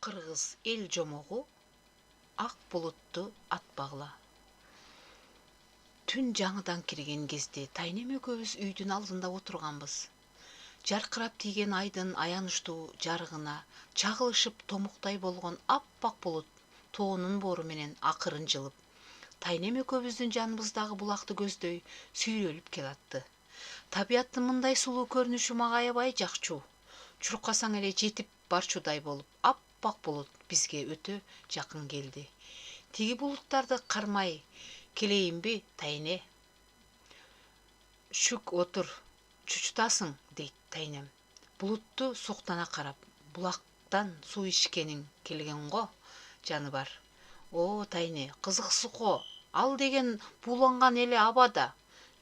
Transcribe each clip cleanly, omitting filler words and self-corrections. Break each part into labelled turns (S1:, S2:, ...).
S1: Кыргыз эл жомогу ак булутту атпагыла. Түн жаңыдан кирген кезде Тайнем экөөбүз үйдүн алдында отурганбыз. Жаркырап тийген айдын аянычтуу жарыгына чагылышып томуктай болгон аппак булут тоонун боору менен акырын жылып, Тайнем экөөбүздүн жаныбыздагы булакты көздөй сүйрөлүп келатты. Табияттын мындай сулуу көрүнүшү мага аябай жакчу. Чуркасаң эле жетип барчудай болуп, аппак булут бизге өтө жакын келди. Тиги булуттарды кармай келейинби, Тайне? Шүк отур, чучутасың, дейт Тайнем. Булутту суктана карап, булактан суу ичкениң келген го, жаны бар. О, Тайне, кызыксыз го. Ал деген бууланган эле абада.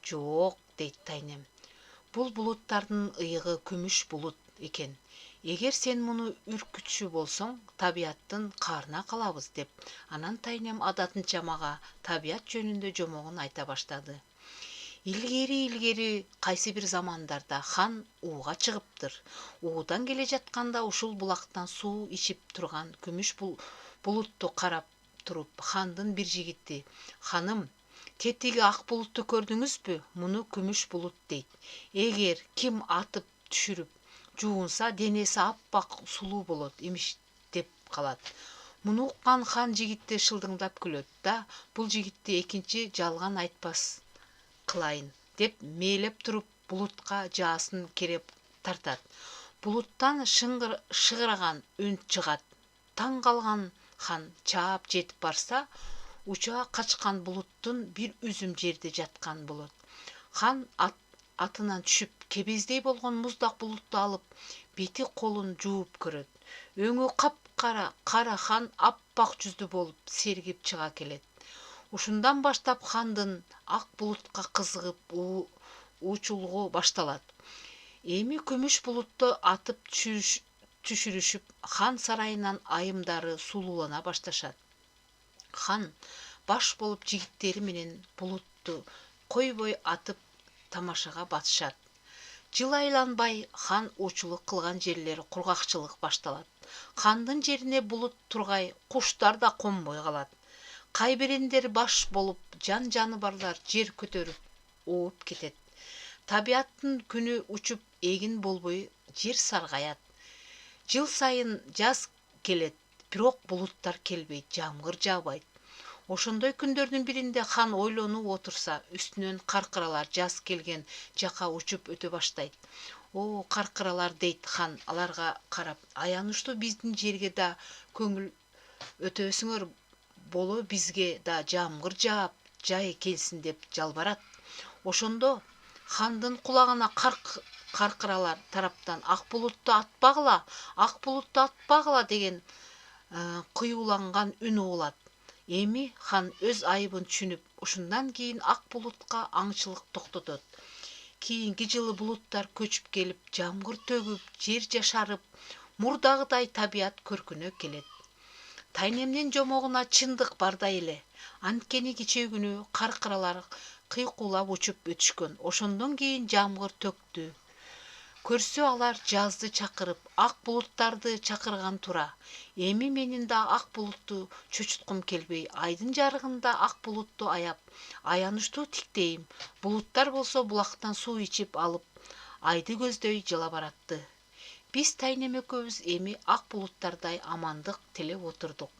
S1: Жок, дейт Тайнем. Бул булуттардын ыйыгы күмүш булут экен. Эгер сен муну үркүтчү болсоң, табияттын каарына калабыз, деп. Анан Тайнем адатынча мага табият жөнүндө жомогун айта баштады. Илгери кайсы бир замандарда хан ууга чыгыптыр. Уудан келе жатканда ушул булактан суу ичип турган күмүш булутту карап туруп, хандын бир жигити: "Ханым, тетиги ак булутту көрдүңүзбү? Муну күмүш булут дейт. Эгер ким атып түшүрүп жуунса, денеси аппак сулуу болот имиш", деп калат. Муну уккан хан жигитти шылдыңдап күлөт да, бул жигитти экинчи жалган айтпас кылайын, деп мээлеп туруп булутка жаасын кереп тартат. Булуттан шыңыраган үн чыгат. Таң калган хан чаап жетип барса, уча качкан булуттун бир үзүм жерде жаткан болот. Хан атынан түшүп, кебездей болгон муздак булутту алып, бети колун жууп көрөт. Өңү капкара, кара хан аппак жүздүү болуп сергип чыга келет. Ушундан баштап хандын ак булутка кызыгып уучулугу башталат. Эми күмүш булутту атып түшүрүшүп, хан сарайынан айымдары сулуулана башташат. Хан баш болуп жигиттери менен булутту койбой атып тамашага батышат. Жыл айланбай хан уучулук кылган жерлери кургакчылык башталат. Хандын жерине булут тургай, куштар да конбой калат. Кайбирендер баш болуп, жаныбарлар жер көтөрүп ооп кетет. Табияттын күнү учуп эгин болбой, жер саргаят. Жыл сайын жаз келет, бирок булуттар келбейт, жамгыр жаабайт. Ошондой күндөрдүн биринде хан ойлонуп отурса, үстүнөн каркыралар жаз келген жака учуп өтө баштайт. "О, каркыралар", дейт хан аларга карап, "аянычтуу биздин жерге да көңүл өтөсүңөр, боло бизге да жамгыр жаап, жай келсин", деп жалбарат. Ошондо хандын кулагына каркыралар тараптан "ак булутту атпагыла" деген кыюуланган үн угулат. Эми хан өз айыбын түшүнүп, ушундан кийин ак булутка аңчылык токтотот. Кийинки жылы булуттар көчүп келип, жамгыр төгүп, жер жашарып, мурдагыдай табият көркүнө келет. Тайнемдин жомогуна чындык бардай эле. Анткени кичээ каркыралар кыйкуулап учуп өтүшкөн. Ошондон кийин жамгыр төктү. Көрсө алар жазды чакырып, ак булуттарды чакырган тура. Эми менин да ак булутту чочуткум келбей, айдын жарыгында ак булутту аяп, аянычтуу тиктейм. Булуттар болсо булактан суу ичип алып, айды көздөй жыла баратты. Биз Тайнем экөөбүз эми ак булуттардай амандык тилеп отурдук.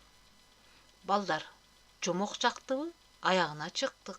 S1: Балдар, жомок жактыбы? Аягына чыктык.